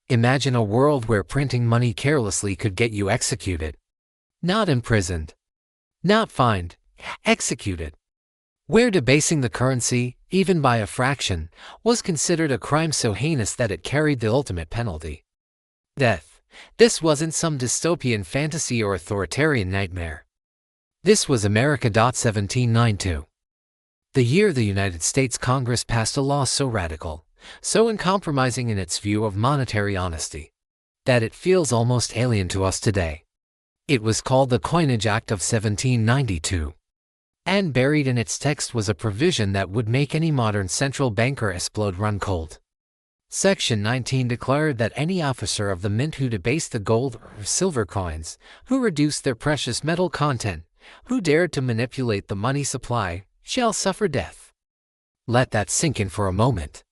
Imagine a world where printing money carelessly could get you executed. Not imprisoned. Not fined. Executed. Where debasing the currency, even by a fraction, was considered a crime so heinous that it carried the ultimate penalty. Death. This wasn't some dystopian fantasy or authoritarian nightmare. This was America. 1792. The year the United States Congress passed a law so radical, so uncompromising in its view of monetary honesty, that it feels almost alien to us today. It was called the Coinage Act of 1792. And buried in its text was a provision that would make any modern central banker explode run cold. Section 19 declared that any officer of the mint who debased the gold or silver coins, who reduced their precious metal content, who dared to manipulate the money supply, shall suffer death. Let that sink in for a moment.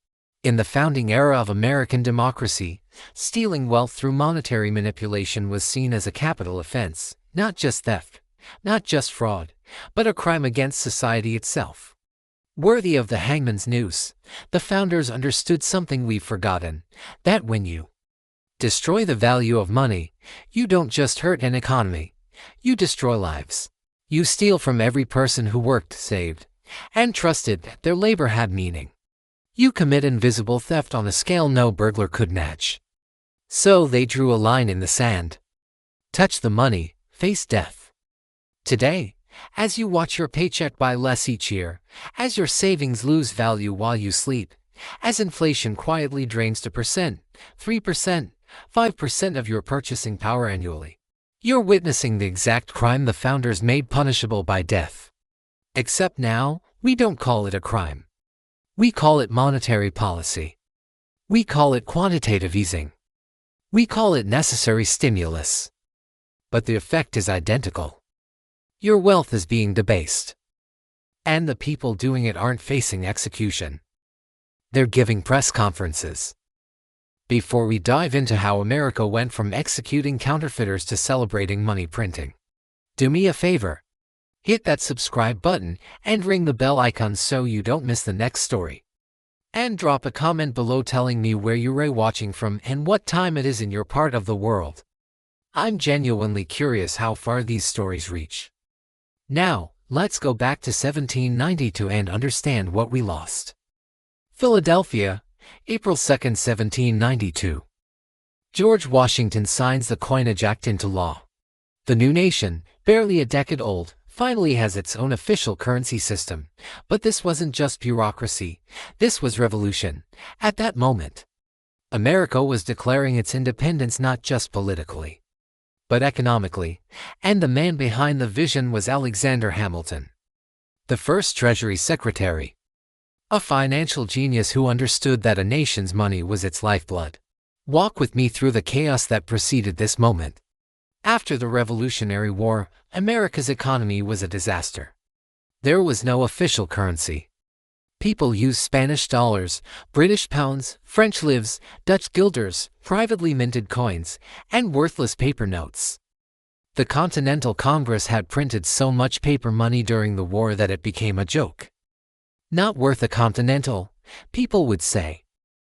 In the founding era of American democracy, stealing wealth through monetary manipulation was seen as a capital offense, not just theft, not just fraud, but a crime against society itself. Worthy of the hangman's noose, the founders understood something we've forgotten, that when you destroy the value of money, you don't just hurt an economy, you destroy lives. You steal from every person who worked, saved, and trusted that their labor had meaning. You commit invisible theft on a scale no burglar could match. So they drew a line in the sand. Touch the money, face death. Today, as you watch your paycheck buy less each year, as your savings lose value while you sleep, as inflation quietly drains 2%, 3%, 5% of your purchasing power annually, you're witnessing the exact crime the founders made punishable by death. Except now, we don't call it a crime. We call it monetary policy. We call it quantitative easing. We call it necessary stimulus. But the effect is identical. Your wealth is being debased. And the people doing it aren't facing execution. They're giving press conferences. Before we dive into how America went from executing counterfeiters to celebrating money printing, do me a favor. Hit that subscribe button and ring the bell icon so you don't miss the next story. And drop a comment below telling me where you're watching from and what time it is in your part of the world. I'm genuinely curious how far these stories reach. Now, let's go back to 1792 and understand what we lost. Philadelphia, April 2, 1792. George Washington signs the Coinage Act into law. The new nation, barely a decade old, finally has its own official currency system. But this wasn't just bureaucracy, this was revolution. At that moment, America was declaring its independence not just politically, but economically, and the man behind the vision was Alexander Hamilton, the first Treasury Secretary. A financial genius who understood that a nation's money was its lifeblood. Walk with me through the chaos that preceded this moment. After the Revolutionary War, America's economy was a disaster. There was no official currency. People used Spanish dollars, British pounds, French livres, Dutch guilders, privately minted coins, and worthless paper notes. The Continental Congress had printed so much paper money during the war that it became a joke. Not worth a continental, people would say.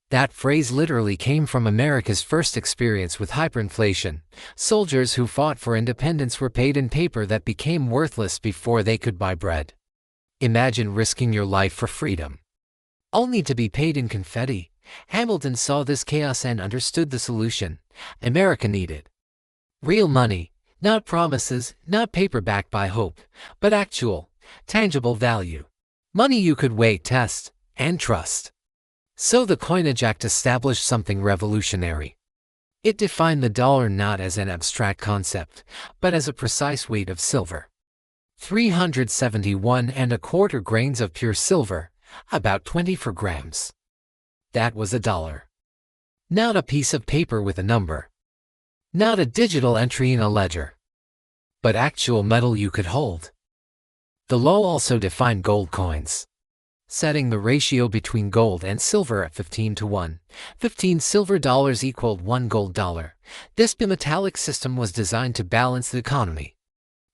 That phrase literally came from America's first experience with hyperinflation. Soldiers who fought for independence were paid in paper that became worthless before they could buy bread. Imagine risking your life for freedom, only to be paid in confetti. Hamilton saw this chaos and understood the solution. America needed real money, not promises, not paper backed by hope, but actual, tangible value. Money you could weigh, test, and trust. So the Coinage Act established something revolutionary. It defined the dollar not as an abstract concept, but as a precise weight of silver. 371¼ grains of pure silver, about 24 grams. That was a dollar. Not a piece of paper with a number. Not a digital entry in a ledger. But actual metal you could hold. The law also defined gold coins, setting the ratio between gold and silver at 15:1. 15 silver dollars equaled 1 gold dollar. This bimetallic system was designed to balance the economy.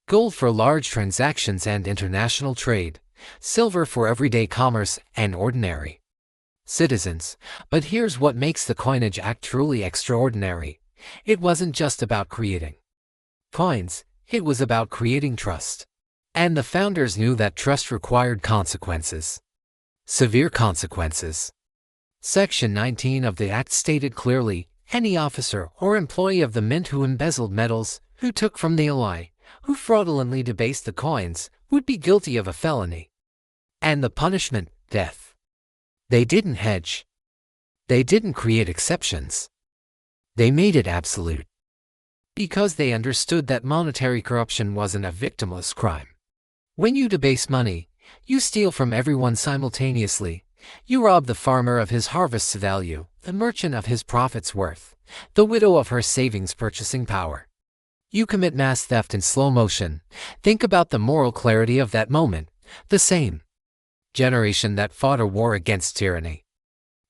Gold for large transactions and international trade, silver for everyday commerce and ordinary citizens. But here's what makes the Coinage Act truly extraordinary. It wasn't just about creating coins, it was about creating trust. And the founders knew that trust required consequences. Severe consequences. Section 19 of the Act stated clearly, any officer or employee of the mint who embezzled metals, who took from the ally, who fraudulently debased the coins, would be guilty of a felony. And the punishment, death. They didn't hedge. They didn't create exceptions. They made it absolute. Because they understood that monetary corruption wasn't a victimless crime. When you debase money, you steal from everyone simultaneously. You rob the farmer of his harvest's value, the merchant of his profit's worth, the widow of her savings purchasing power. You commit mass theft in slow motion. Think about the moral clarity of that moment. The same generation that fought a war against tyranny,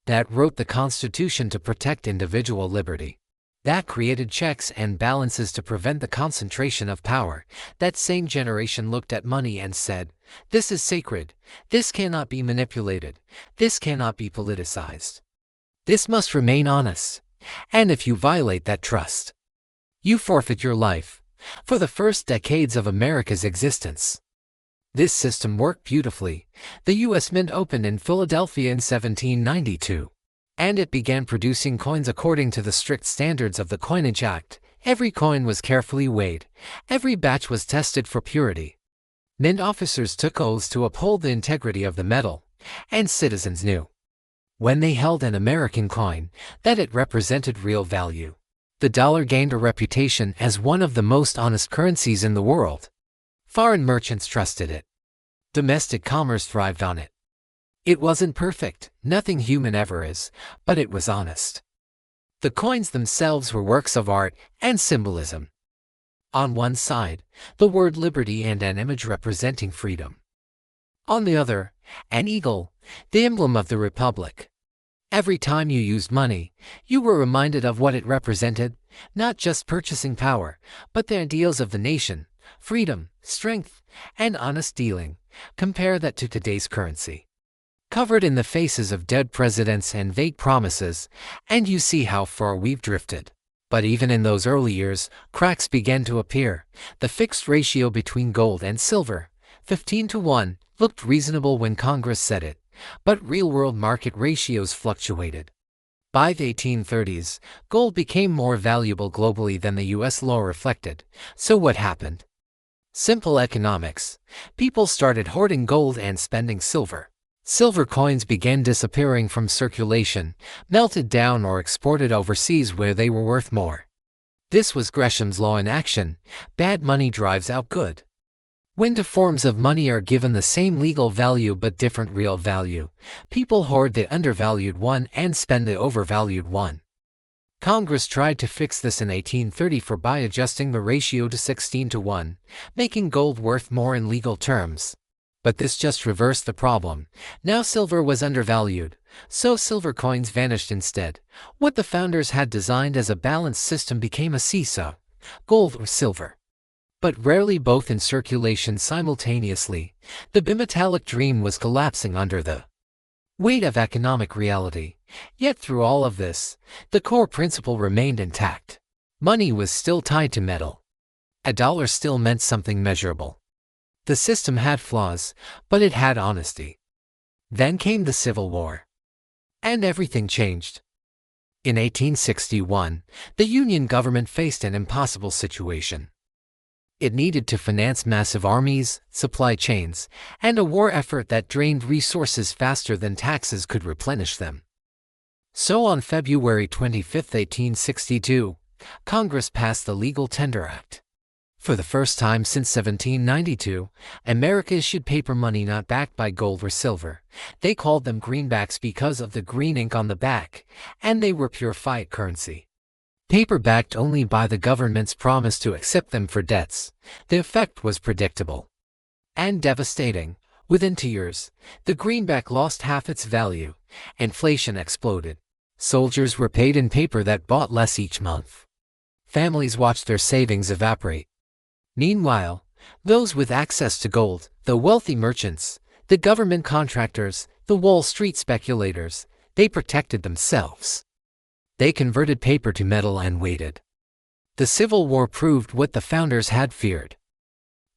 that wrote the Constitution to protect individual liberty, that created checks and balances to prevent the concentration of power, that same generation looked at money and said, this is sacred, this cannot be manipulated, this cannot be politicized. This must remain honest. And if you violate that trust, you forfeit your life. For the first decades of America's existence, this system worked beautifully. The U.S. Mint opened in Philadelphia in 1792. And it began producing coins according to the strict standards of the Coinage Act. Every coin was carefully weighed. Every batch was tested for purity. Mint officers took oaths to uphold the integrity of the metal, and citizens knew, when they held an American coin, that it represented real value. The dollar gained a reputation as one of the most honest currencies in the world. Foreign merchants trusted it. Domestic commerce thrived on it. It wasn't perfect, nothing human ever is, but it was honest. The coins themselves were works of art and symbolism. On one side, the word liberty and an image representing freedom. On the other, an eagle, the emblem of the Republic. Every time you used money, you were reminded of what it represented, not just purchasing power, but the ideals of the nation, freedom, strength, and honest dealing. Compare that to today's currency, covered in the faces of dead presidents and vague promises, and you see how far we've drifted. But even in those early years, cracks began to appear. The fixed ratio between gold and silver, 15:1, looked reasonable when Congress said it, but real-world market ratios fluctuated. By the 1830s, gold became more valuable globally than the U.S. law reflected. So what happened? Simple economics. People started hoarding gold and spending silver. Silver coins began disappearing from circulation, melted down or exported overseas where they were worth more. This was Gresham's law in action. Bad money drives out good. When two forms of money are given the same legal value but different real value, people hoard the undervalued one and spend the overvalued one. Congress tried to fix this in 1834 by adjusting the ratio to 16:1, making gold worth more in legal terms. But this just reversed the problem. Now silver was undervalued, so silver coins vanished instead. What the founders had designed as a balanced system became a seesaw, gold or silver, but rarely both in circulation simultaneously. The bimetallic dream was collapsing under the weight of economic reality. Yet through all of this, the core principle remained intact. Money was still tied to metal. A dollar still meant something measurable. The system had flaws, but it had honesty. Then came the Civil War, and everything changed. In 1861, the Union government faced an impossible situation. It needed to finance massive armies, supply chains, and a war effort that drained resources faster than taxes could replenish them. So on February 25, 1862, Congress passed the Legal Tender Act. For the first time since 1792, America issued paper money not backed by gold or silver. They called them greenbacks because of the green ink on the back, and they were pure fiat currency. Paper backed only by the government's promise to accept them for debts. The effect was predictable and devastating. Within 2 years, the greenback lost half its value. Inflation exploded. Soldiers were paid in paper that bought less each month. Families watched their savings evaporate. Meanwhile, those with access to gold, the wealthy merchants, the government contractors, the Wall Street speculators, They protected themselves. They converted paper to metal and waited. The Civil War proved what the founders had feared.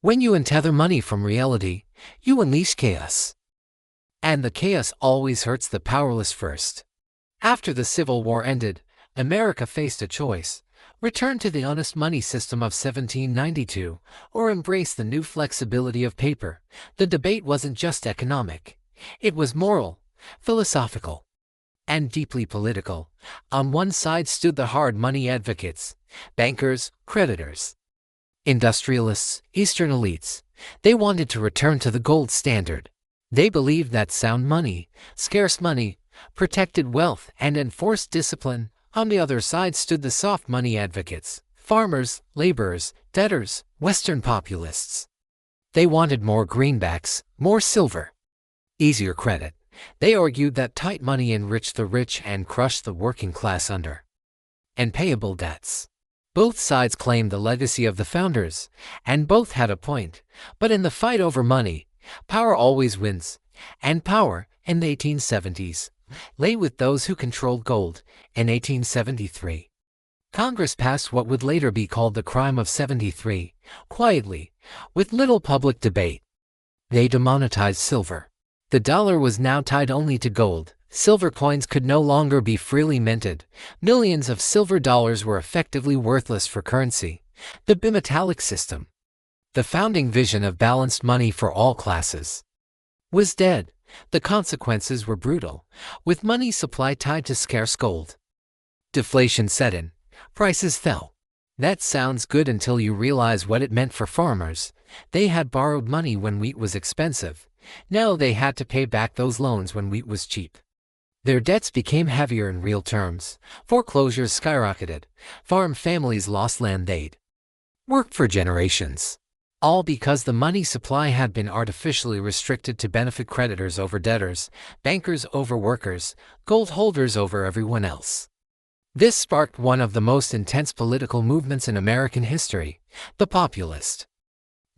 When you untether money from reality, you unleash chaos. And the chaos always hurts the powerless first. After the Civil War ended, America faced a choice: return to the honest money system of 1792, or embrace the new flexibility of paper. The debate wasn't just economic. It was moral, philosophical, and deeply political. On one side stood the hard money advocates, bankers, creditors, industrialists, Eastern elites. They wanted to return to the gold standard. They believed that sound money, scarce money, protected wealth and enforced discipline. On the other side stood the soft money advocates, farmers, laborers, debtors, Western populists. They wanted more greenbacks, more silver, easier credit. They argued that tight money enriched the rich and crushed the working class under unpayable debts. Both sides claimed the legacy of the founders, and both had a point. But in the fight over money, power always wins, and power, in the 1870s, lay with those who controlled gold. In 1873, Congress passed what would later be called the Crime of '73, quietly, with little public debate. They demonetized silver. The dollar was now tied only to gold. Silver coins could no longer be freely minted. Millions of silver dollars were effectively worthless for currency. The bimetallic system, the founding vision of balanced money for all classes, was dead. The consequences were brutal, with money supply tied to scarce gold. Deflation set in. Prices fell. That sounds good until you realize what it meant for farmers. They had borrowed money when wheat was expensive. Now they had to pay back those loans when wheat was cheap. Their debts became heavier in real terms. Foreclosures skyrocketed. Farm families lost land they'd worked for generations. All because the money supply had been artificially restricted to benefit creditors over debtors, bankers over workers, gold holders over everyone else. This sparked one of the most intense political movements in American history, the populist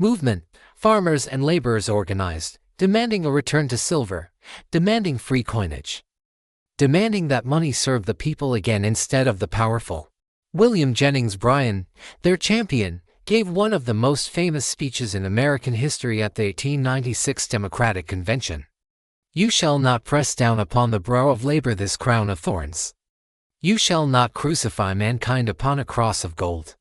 movement. Farmers and laborers organized, demanding a return to silver, demanding free coinage, demanding that money serve the people again instead of the powerful. William Jennings Bryan, their champion, gave one of the most famous speeches in American history at the 1896 Democratic Convention. "You shall not press down upon the brow of labor this crown of thorns. You shall not crucify mankind upon a cross of gold."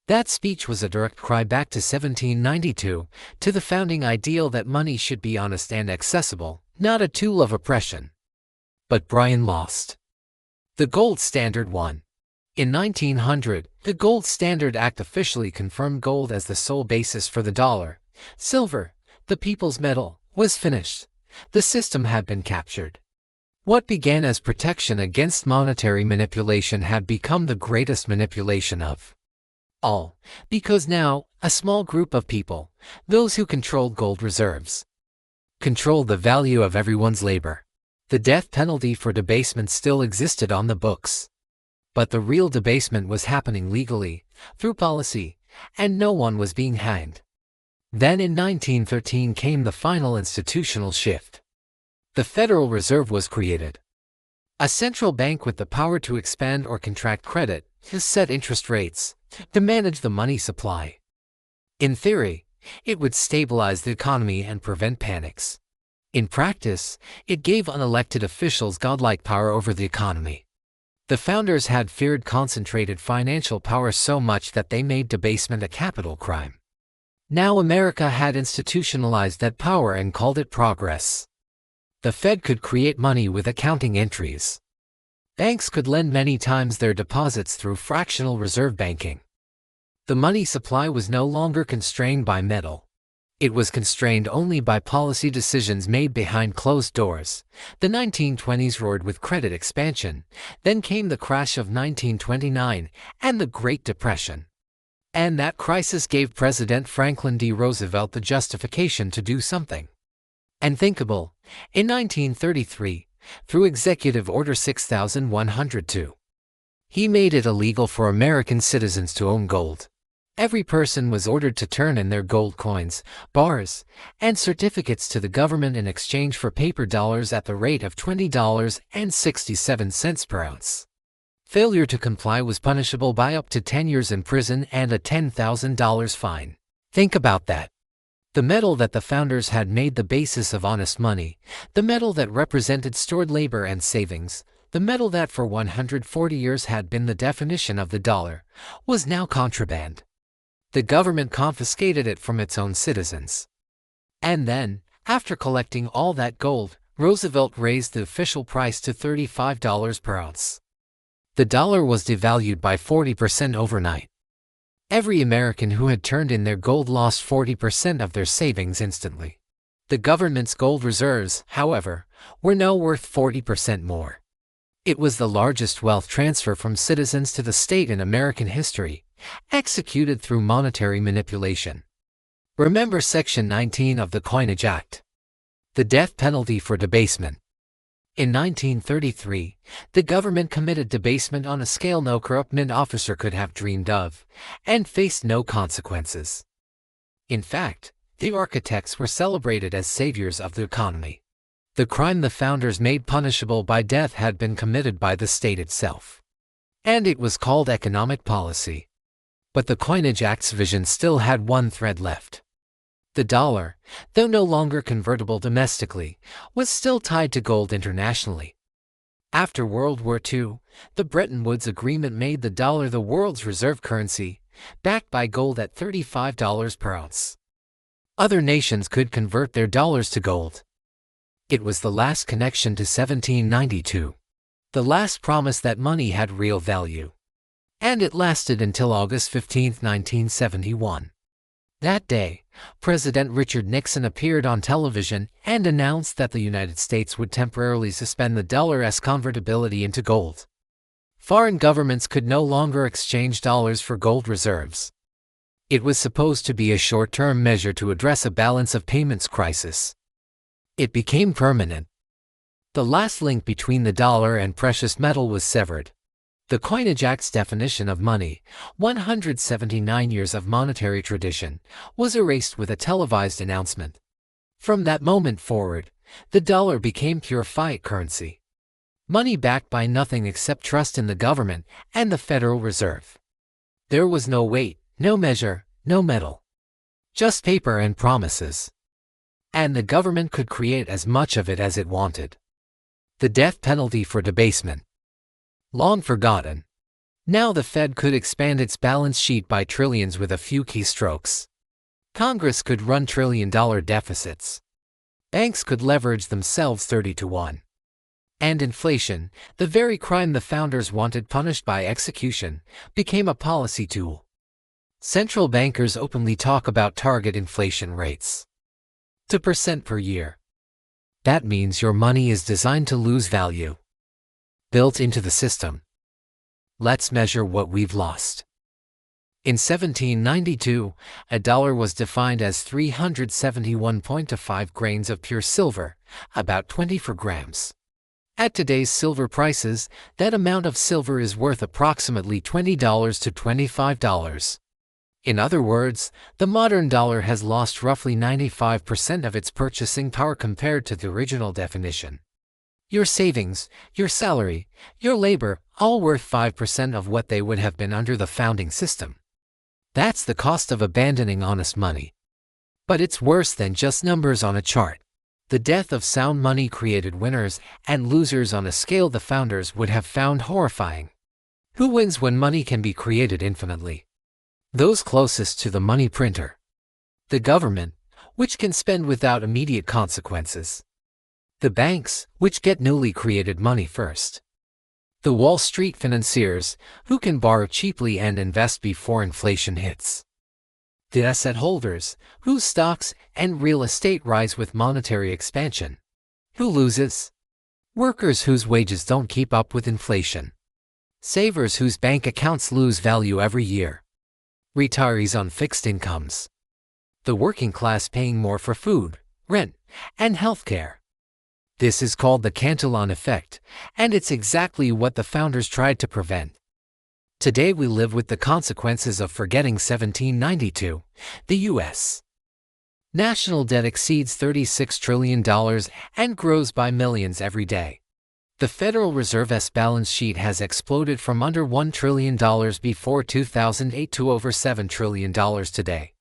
That speech was a direct cry back to 1792, to the founding ideal that money should be honest and accessible, not a tool of oppression. But Bryan lost. The gold standard won. In 1900, the Gold Standard Act officially confirmed gold as the sole basis for the dollar. Silver, the people's metal, was finished. The system had been captured. What began as protection against monetary manipulation had become the greatest manipulation of all, because now, a small group of people, those who controlled gold reserves, controlled the value of everyone's labor. The death penalty for debasement still existed on the books. But the real debasement was happening legally, through policy, and no one was being hanged. Then in 1913 came the final institutional shift. The Federal Reserve was created. A central bank with the power to expand or contract credit, to set interest rates, to manage the money supply. In theory, it would stabilize the economy and prevent panics. In practice, it gave unelected officials godlike power over the economy. The founders had feared concentrated financial power so much that they made debasement a capital crime. Now America had institutionalized that power and called it progress. The Fed could create money with accounting entries. Banks could lend many times their deposits through fractional reserve banking. The money supply was no longer constrained by metal. It was constrained only by policy decisions made behind closed doors. The 1920s roared with credit expansion. Then came the crash of 1929 and the Great Depression. And that crisis gave President Franklin D. Roosevelt the justification to do something unthinkable. In 1933, through Executive Order 6102, he made it illegal for American citizens to own gold. Every person was ordered to turn in their gold coins, bars, and certificates to the government in exchange for paper dollars at the rate of $20.67 per ounce. Failure to comply was punishable by up to 10 years in prison and a $10,000 fine. Think about that. The metal that the founders had made the basis of honest money, the metal that represented stored labor and savings, the metal that for 140 years had been the definition of the dollar, was now contraband. The government confiscated it from its own citizens. And then, after collecting all that gold, Roosevelt raised the official price to $35 per ounce. The dollar was devalued by 40% overnight. Every American who had turned in their gold lost 40% of their savings instantly. The government's gold reserves, however, were now worth 40% more. It was the largest wealth transfer from citizens to the state in American history, executed through monetary manipulation. Remember Section 19 of the Coinage Act, the death penalty for debasement. In 1933, the government committed debasement on a scale no corrupt mint officer could have dreamed of, and faced no consequences. In fact, the architects were celebrated as saviors of the economy. The crime the founders made punishable by death had been committed by the state itself. And it was called economic policy. But the Coinage Act's vision still had one thread left. The dollar, though no longer convertible domestically, was still tied to gold internationally. After World War II, the Bretton Woods Agreement made the dollar the world's reserve currency, backed by gold at $35 per ounce. Other nations could convert their dollars to gold. It was the last connection to 1792. The last promise that money had real value. And it lasted until August 15, 1971. That day, President Richard Nixon appeared on television and announced that the United States would temporarily suspend the dollar's convertibility into gold. Foreign governments could no longer exchange dollars for gold reserves. It was supposed to be a short-term measure to address a balance of payments crisis. It became permanent. The last link between the dollar and precious metal was severed. The Coinage Act's definition of money, 179 years of monetary tradition, was erased with a televised announcement. From that moment forward, the dollar became pure fiat currency. Money backed by nothing except trust in the government and the Federal Reserve. There was no weight, no measure, no metal. Just paper and promises. And the government could create as much of it as it wanted. The death penalty for debasement. Long forgotten. Now the Fed could expand its balance sheet by trillions with a few keystrokes. Congress could run trillion-dollar deficits. Banks could leverage themselves 30-to-1. And inflation, the very crime the founders wanted punished by execution, became a policy tool. Central bankers openly talk about target inflation rates. 2% per year. That means your money is designed to lose value. Built into the system. Let's measure what we've lost. In 1792, a dollar was defined as 371.25 grains of pure silver, about 24 grams. At today's silver prices, that amount of silver is worth approximately $20 to $25. In other words, the modern dollar has lost roughly 95% of its purchasing power compared to the original definition. Your savings, your salary, your labor, all worth 5% of what they would have been under the founding system. That's the cost of abandoning honest money. But it's worse than just numbers on a chart. The death of sound money created winners and losers on a scale the founders would have found horrifying. Who wins when money can be created infinitely? Those closest to the money printer. The government, which can spend without immediate consequences. The banks, which get newly created money first. The Wall Street financiers, who can borrow cheaply and invest before inflation hits. The asset holders, whose stocks and real estate rise with monetary expansion. Who loses? Workers whose wages don't keep up with inflation. Savers whose bank accounts lose value every year. Retirees on fixed incomes. The working class paying more for food, rent, and healthcare. This is called the Cantillon effect, and it's exactly what the founders tried to prevent. Today we live with the consequences of forgetting 1792. The U.S. national debt exceeds $36 trillion and grows by millions every day. The Federal Reserve's balance sheet has exploded from under $1 trillion before 2008 to over $7 trillion today.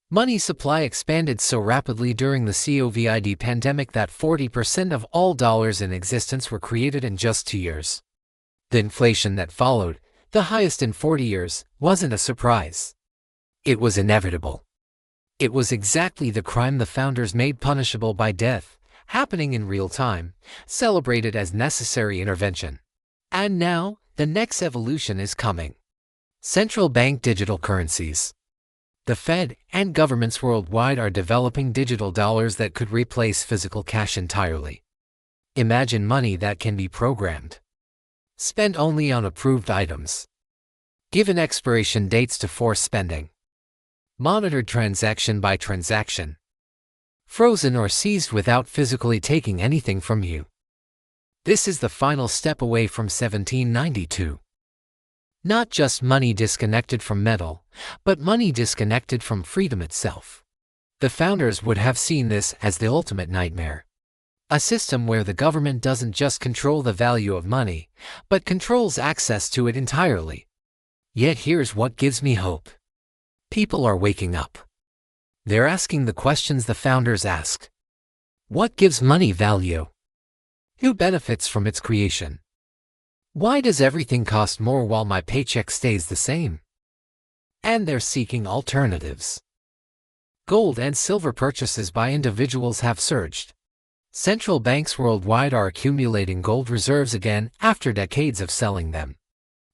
Money supply expanded so rapidly during the COVID pandemic that 40% of all dollars in existence were created in just 2 years. The inflation that followed, the highest in 40 years, wasn't a surprise. It was inevitable. It was exactly the crime the founders made punishable by death, happening in real time, celebrated as necessary intervention. And now, the next evolution is coming. Central bank digital currencies. The Fed and governments worldwide are developing digital dollars that could replace physical cash entirely. Imagine money that can be programmed. Spent only on approved items. Given expiration dates to force spending. Monitored transaction by transaction. Frozen or seized without physically taking anything from you. This is the final step away from 1792. Not just money disconnected from metal, but money disconnected from freedom itself. The founders would have seen this as the ultimate nightmare. A system where the government doesn't just control the value of money, but controls access to it entirely. Yet here's what gives me hope. People are waking up. They're asking the questions the founders asked. What gives money value? Who benefits from its creation? Why does everything cost more while my paycheck stays the same? And they're seeking alternatives. Gold and silver purchases by individuals have surged. Central banks worldwide are accumulating gold reserves again after decades of selling them.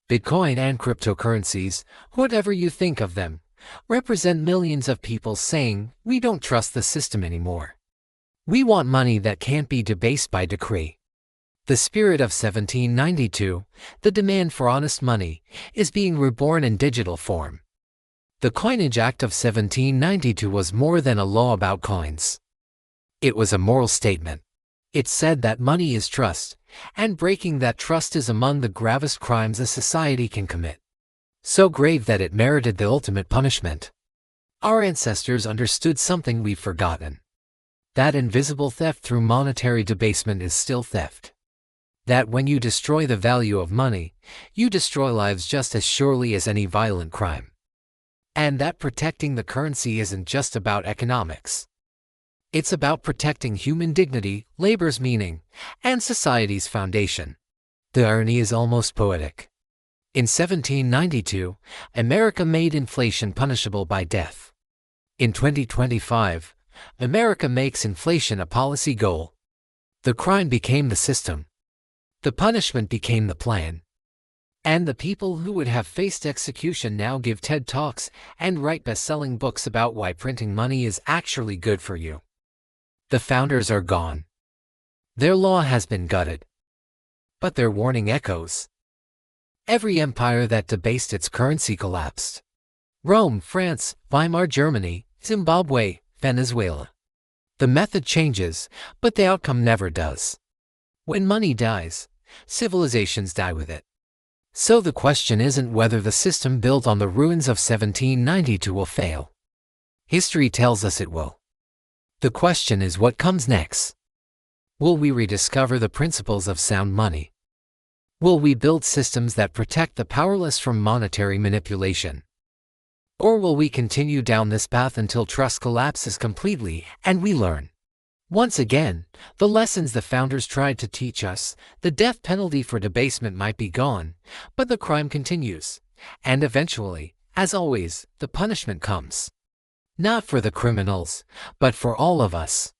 Bitcoin and cryptocurrencies, whatever you think of them, represent millions of people saying, "We don't trust the system anymore. We want money that can't be debased by decree." The spirit of 1792, the demand for honest money, is being reborn in digital form. The Coinage Act of 1792 was more than a law about coins. It was a moral statement. It said that money is trust, and breaking that trust is among the gravest crimes a society can commit. So grave that it merited the ultimate punishment. Our ancestors understood something we've forgotten. That invisible theft through monetary debasement is still theft. That when you destroy the value of money, you destroy lives just as surely as any violent crime. And that protecting the currency isn't just about economics. It's about protecting human dignity, labor's meaning, and society's foundation. The irony is almost poetic. In 1792, America made inflation punishable by death. In 2025, America makes inflation a policy goal. The crime became the system. The punishment became the plan. And the people who would have faced execution now give TED Talks and write best-selling books about why printing money is actually good for you. The founders are gone. Their law has been gutted. But their warning echoes. Every empire that debased its currency collapsed. Rome, France, Weimar Germany, Zimbabwe, Venezuela. The method changes, but the outcome never does. When money dies, civilizations die with it. So the question isn't whether the system built on the ruins of 1792 will fail. History tells us it will. The question is what comes next. Will we rediscover the principles of sound money? Will we build systems that protect the powerless from monetary manipulation? Or will we continue down this path until trust collapses completely and we learn? Once again, the lessons the founders tried to teach us: the death penalty for debasement might be gone, but the crime continues. And eventually, as always, the punishment comes. Not for the criminals, but for all of us.